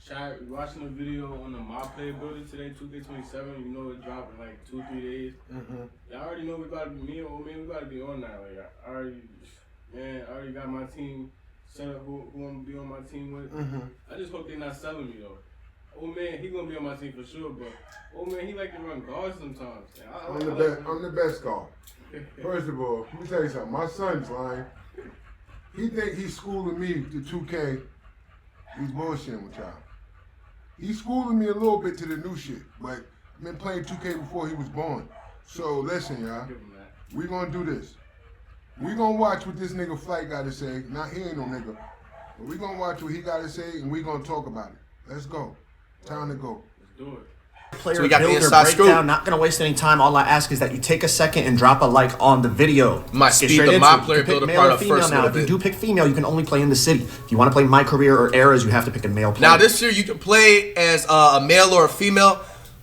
Chat, watching the video on the MyPLAYER Builder today, 2K27. You know it dropped in like 2-3 days. Y'all already know we gotta be, me and old man, we gotta be on that. Like I already got my team set up. Who I'm gonna be on my team with? I just hope they're not selling me though. Old man, he gonna be on my team for sure, but old man, he like to run guards sometimes. I'm the best guard. First of all, let me tell you something. My son's lying. He think he's schooling me to 2K. He's bullshitting with y'all. He's schooling me a little bit to the new shit, but I've been playing 2K before he was born. So listen, y'all. We gonna do this. We gonna watch what this nigga Flight gotta say. Not he ain't no nigga. But we gonna watch what he gotta say and we gonna talk about it. Let's go. Time to go. Let's do it. Player So we got the builder inside breakdown. scoop. Not gonna waste any time. All I ask is that you take a second and drop a like on the video. Might Get speed straight the into it. MyPLAYER You can pick Builder male part or up female first a now. little If you bit. do pick female, you can only play in the city. If you want to play My Career or Eras, you have to pick a male player. Now this year you can play as a male or a female.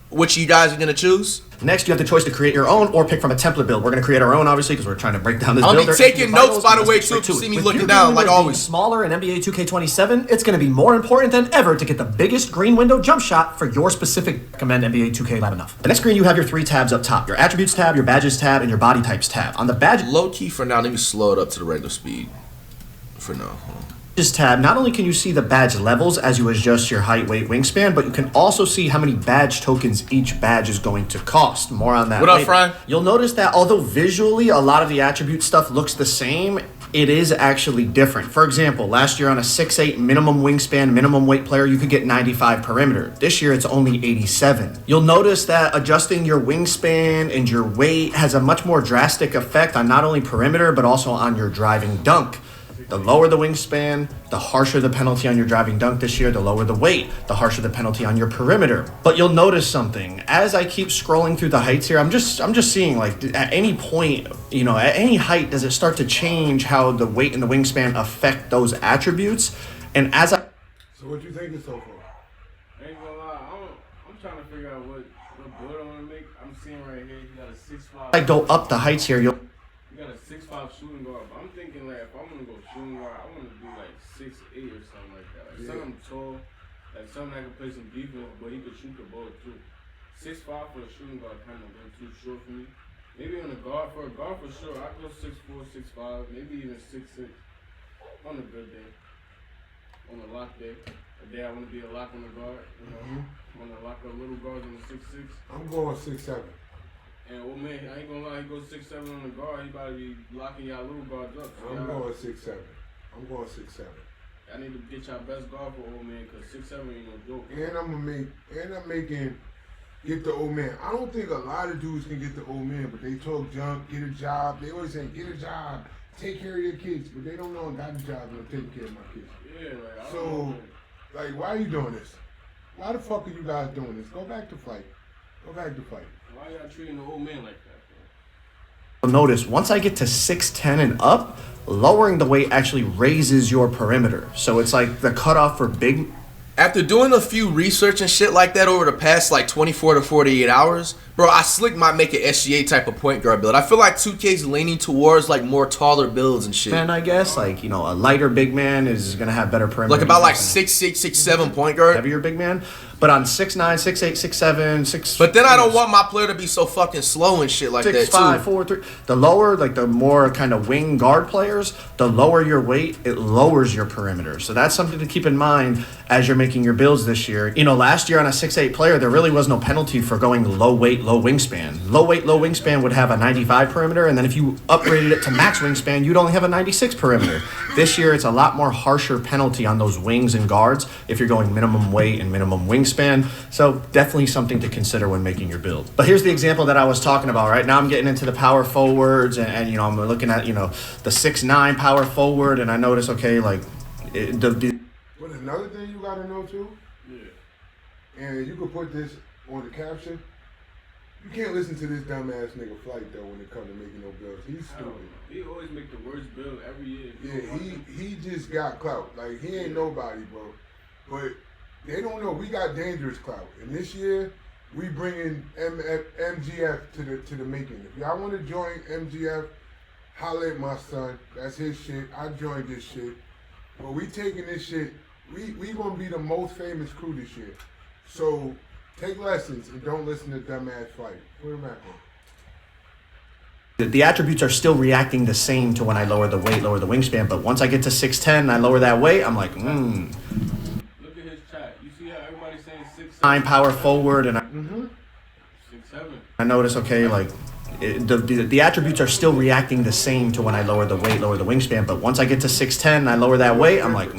Which you guys are gonna choose? Next, you have the choice to create your own or pick from a template build. We're going to create our own, obviously, because we're trying to break down this I'll be builder. taking notes, by the way, Let's too, get if you straight see me With looking your down, green like windows being always. smaller in NBA 2K27, it's going to be more important than ever to get the biggest green window jump shot for your specific recommend NBA 2K Lab enough. The next screen, you have your 3 tabs up top. Your Attributes tab, your Badges tab, and your Body Types tab. On the Badges Low key for now, let me slow it up to the regular speed. For now. tab, not only can you see the badge levels as you adjust your height, weight, wingspan, but you can also see how many badge tokens each badge is going to cost. More on that What up, later. Fry? You'll notice that although visually a lot of the attribute stuff looks the same, it is actually different. For example, last year on a 6'8", minimum wingspan, minimum weight player, you could get 95 perimeter. This year it's only 87. You'll notice that adjusting your wingspan and your weight has a much more drastic effect on not only perimeter, but also on your driving dunk. The lower the wingspan, the harsher the penalty on your driving dunk this year. The lower the weight, the harsher the penalty on your perimeter. But you'll notice something. As I keep scrolling through the heights here, I'm just seeing, like, at any point, you know, at any height, does it start to change how the weight and the wingspan affect those attributes? And as I... So what you thinking so far? I ain't gonna lie, I'm trying to figure out what build I wanna make. I'm seeing right here, you got a 6'5". I go up the heights here, you'll... You got a 6'5" shooting guard, but I'm thinking like if I'm gonna go shooting guard, I wanna do like 6'8" or something like that. Like something tall, like something that can play some defense, but he could shoot the ball too. 6'5" for a shooting guard kind of went too short for me. Maybe on a guard, for sure, I'd go 6'4", 6'5", maybe even 6'6". On a good day. On a lock day. A day I wanna be a lock on the guard, you know. I wanna lock up little guards on the 6'6". I'm going 6'7". And old man, I ain't gonna lie, he goes 6'7" on the guard. He about to be locking y'all little guards up. So I'm going 6'7". I'm going 6'7". I need to get y'all best guard for old man, cause 6'7" ain't no joke. And I'm making get the old man. I don't think a lot of dudes can get the old man, but they talk junk, get a job. They always say, get a job, take care of your kids, but they don't know I got a job and I'm taking care of my kids. Yeah, like I So, don't know. like, why are you doing this? Why the fuck are you guys doing this? Go back to Flight. Go back to Flight. Why y'all treating the old man like that, You'll notice once I get to 6'10" and up, lowering the weight actually raises your perimeter. So it's like the cutoff for big... After doing a few research and shit like that over the past like 24 to 48 hours, bro, I slick might make an SGA type of point guard build. I feel like 2K's leaning towards like more taller builds and shit. Man, I guess, like, you know, a lighter big man is going to have better perimeter. Like about like 6'6", 6'7" point guard. Heavier big man. But on 6'9", 6'8", 6'7", 6... But then I don't want my player to be so fucking slow and shit like that too. 6'5", 4'3". The lower, like the more kind of wing guard players, the lower your weight, it lowers your perimeter. So that's something to keep in mind as you're making your builds this year. You know, last year on a 6'8" player, there really was no penalty for going low weight, low wingspan. Low weight, low wingspan would have a 95 perimeter, and then if you upgraded it to max wingspan, you'd only have a 96 perimeter. This year, it's a lot more harsher penalty on those wings and guards if you're going minimum weight and minimum wingspan. So definitely something to consider when making your build. But here's the example that I was talking about, right? Now I'm getting into the power forwards and you know, I'm looking at, you know, the 6'9" power forward, and I notice, okay, like, But another thing you gotta know too, and you could put this on the caption, you can't listen to this dumbass nigga Flight though when it comes to making no builds. He's stupid. He always make the worst build every year. Yeah, he just got clout. Like, he ain't nobody, bro. But they don't know we got dangerous clout. And this year, we bringing MGF to the making. If y'all want to join MGF, holla at my son. That's his shit. I joined this shit. But we taking this shit We gonna be the most famous crew this year. So take lessons and don't listen to dumbass fight. Put him back on. The attributes are still reacting the same to when I lower the weight, lower the wingspan, but once I get to 6'10", I lower that weight, I'm like, Look at his chat. You see how everybody's saying 6'7"? I'm power forward, and 6'7". I notice, okay, like, the attributes are still reacting the same to when I lower the weight, lower the wingspan, but once I get to 6'10", I lower that weight, I'm like,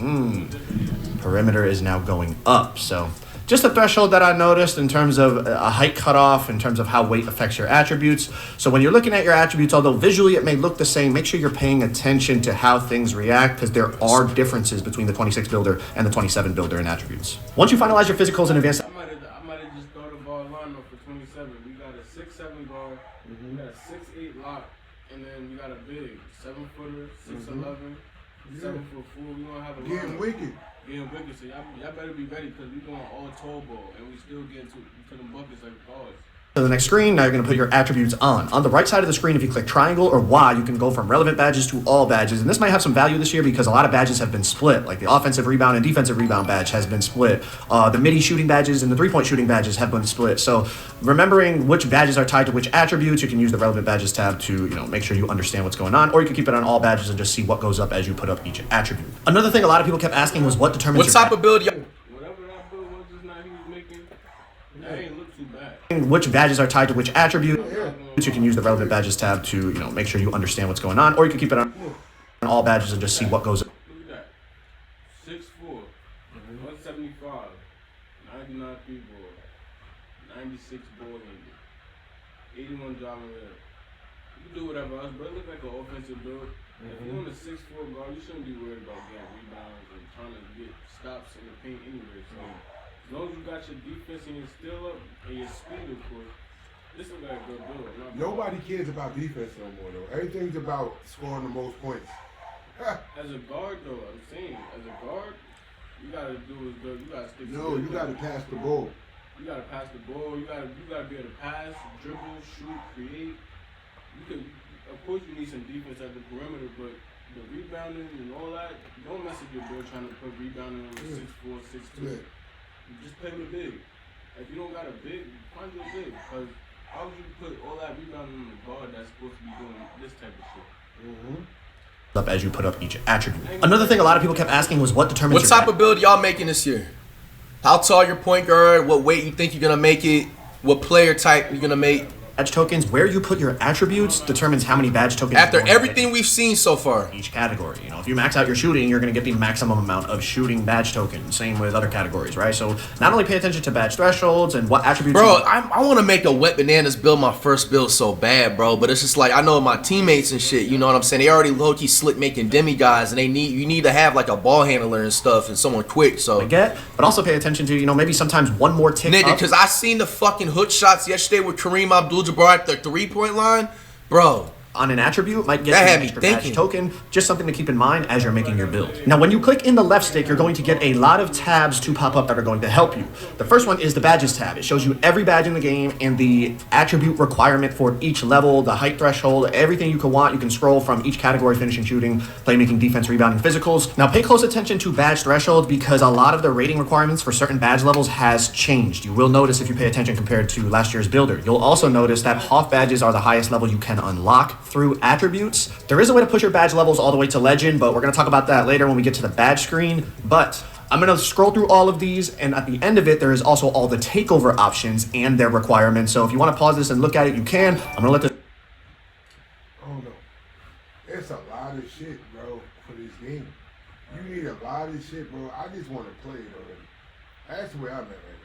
perimeter is now going up. So just a threshold that I noticed in terms of a height cutoff, in terms of how weight affects your attributes. So when you're looking at your attributes, although visually it may look the same, make sure you're paying attention to how things react, because there are differences between the 26 builder and the 27 builder in attributes. Once you finalize your physicals and advanced... I might have just thought of our lineup for 27. We got a 6'7" guard, we got a 6'8" lock, and then we got a big 7-footer, 6'11", 7'4". We gonna have a Getting wicked. Getting wicked. So y'all better be ready, because we going all tall ball, and we still getting to them buckets like guards. To the next screen, now you're going to put your attributes on. On the right side of the screen, if you click triangle or Y, you can go from relevant badges to all badges. And this might have some value this year because a lot of badges have been split. Like the offensive rebound and defensive rebound badge has been split. The midi shooting badges and the three-point shooting badges have been split. So remembering which badges are tied to which attributes, you can use the relevant badges tab to make sure you understand what's going on. Or you can keep it on all badges and just see what goes up as you put up each attribute. Another thing a lot of people kept asking was what determines What type of build y'all... Whatever that build was just now he was making, that ain't look too bad. Which badges are tied to which attribute. You can use the relevant badges tab to make sure you understand what's going on, or you can keep it on all badges and just see what goes. Look at that, 6'4", 175, 99 free ball, 96 ball handle, 81 driving red. You can do whatever else, but it look like an offensive build. If you're on a 6'4" guard, you shouldn't be worried about getting rebounds and trying to get stops in the paint anyway. So as long as you got your defense and your steal up and your speed, of course, this is like a good build. Nobody cares about defense no more, though. Everything's about scoring the most points. As a guard, though, I'm saying, as a guard, you gotta do is good. You gotta stick. No, you gotta pass the ball. You gotta pass the ball. You gotta be able to pass, dribble, shoot, create. You can, of course, you need some defense at the perimeter, but the rebounding and all that, don't mess with your build trying to put rebounding on the 6'4", 6'2". You just play with a big. If you don't got a big, find you a big. Because how would you put all that rebounding on the guard that's supposed to be doing this type of shit? Up as you put up each attribute. Another thing a lot of people kept asking was what determines What type of build y'all making this year? How tall your point guard? What weight you think you're gonna make it? What player type you're gonna make? badge tokens. Where you put your attributes determines how many badge tokens. After everything we've seen so far, each category, if you max out your shooting, you're going to get the maximum amount of shooting badge tokens. Same with other categories, right? So not only pay attention to badge thresholds and what attributes. Bro, I want to make a wet bananas build, my first build so bad, bro. But it's just like I know my teammates and shit. You know what I'm saying? They already low key slick making demiguys, and you need to have like a ball handler and stuff and someone quick. So but also pay attention to maybe sometimes one more tick nigga, up. because I seen the fucking hook shots yesterday with Kareem Abdul-Jabbar at the 3-point line, bro. On an attribute might get that you had an me extra thinking. badge token. Just something to keep in mind as you're making your build. Now, when you click in the left stick, you're going to get a lot of tabs to pop up that are going to help you. The first one is the badges tab. It shows you every badge in the game and the attribute requirement for each level, the height threshold, everything you could want. You can scroll from each category: finishing, shooting, playmaking, defense, rebounding, physicals. Now, pay close attention to badge threshold because a lot of the rating requirements for certain badge levels has changed. You will notice if you pay attention compared to last year's builder. You'll also notice that Hoff badges are the highest level you can unlock through attributes. There is a way to push your badge levels all the way to legend, but we're going to talk about that later when we get to the badge screen. But I'm going to scroll through all of these, and at the end of it, there is also all the takeover options and their requirements. So if you want to pause this and look at it, you can. I'm going to let the... Oh no. It's a lot of shit, bro, for this game. You need a lot of shit, bro. I just want to play it already. That's the way I'm at right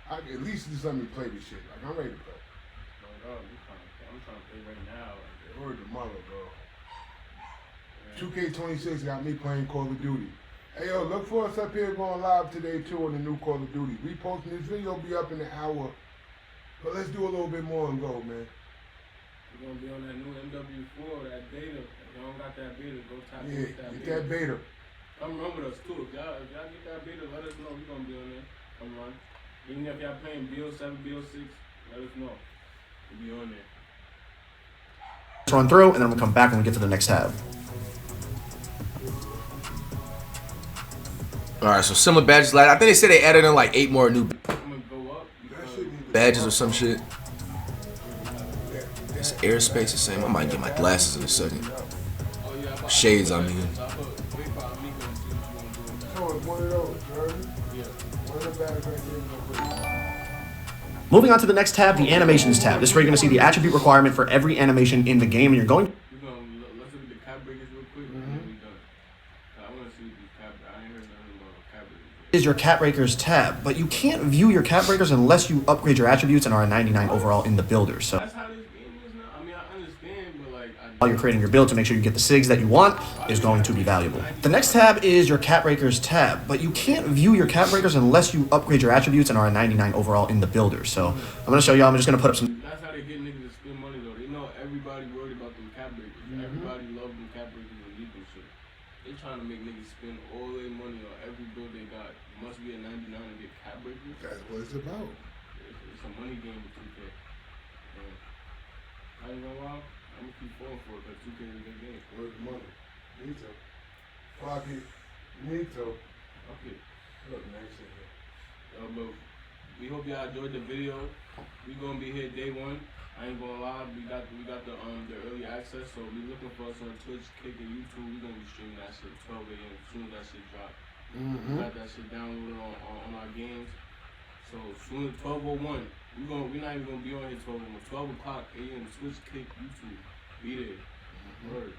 now. At least just let me play this shit. Like, I'm ready to play. I'm trying to play right now. Word to mother, bro. 2K26 got me playing Call of Duty. Hey, yo, look for us up here going live today, too, on the new Call of Duty. We posting this video, will be up in an hour. But let's do a little bit more and go, man. We're going to be on that new MW4, that beta. If y'all don't got that beta, go tap Yeah, into that get beta. that beta. Come run with us, too. If y'all get that beta, let us know. We're going to be on there. Come run. Even if y'all playing BO7, BO6, let us know. We'll be on there. Let's run through, and then we'll come back when we get to the next tab. All right, so similar badges. Like I think they said they added in like 8 more new I'm gonna go up. That shit need to badges or some shit. It's airspace the same. I might get my glasses in a second. Shades, I mean. So it's one of those, you heard me? One of the bags right there. Moving on to the next tab, the animations tab. This is where you're going to see the attribute requirement for every animation in the game, and you're going. We're gonna let's look at the cap breakers real quick, and then we done. I want to see these cap. I ain't heard nothing about cap breakers. Is your cap breakers tab, but you can't view your cap breakers unless you upgrade your attributes and are a 99 overall in the builder. So That's how this game is now. I mean, I understand, but like, while you're creating your build to make sure you get the SIGs that you want is going to be valuable. The next tab is your cap breakers tab, but you can't view your cap breakers unless you upgrade your attributes and are a 99 overall in the builder. So I'm going to show y'all. I'm just going to put up some. that's how they get niggas to spend money though. They know everybody worried about them cap breakers. Everybody love them cap breakers and legal shit. They trying to make niggas spend all their money on every build they got. You must be a 99 to get cap breakers. That's what it's about. It's a money game with 2K. I ain't gonna lie, I'm gonna keep falling for it because 2K is a good game. Where's the money? Me too. Pocket. Me too. Okay. Look, man, shit here. But we hope y'all enjoyed the video. We gonna be here day one. I ain't gonna lie, we got the early access, so be looking for us on Twitch, Kick, and YouTube. We gonna be streaming that shit 12 a.m. as soon as that shit drop. We got that shit downloaded on our games. So soon as 12:01, we're not even gonna be on here 12:01. 12 o'clock a.m. Twitch, Kick, YouTube. Be there. Word.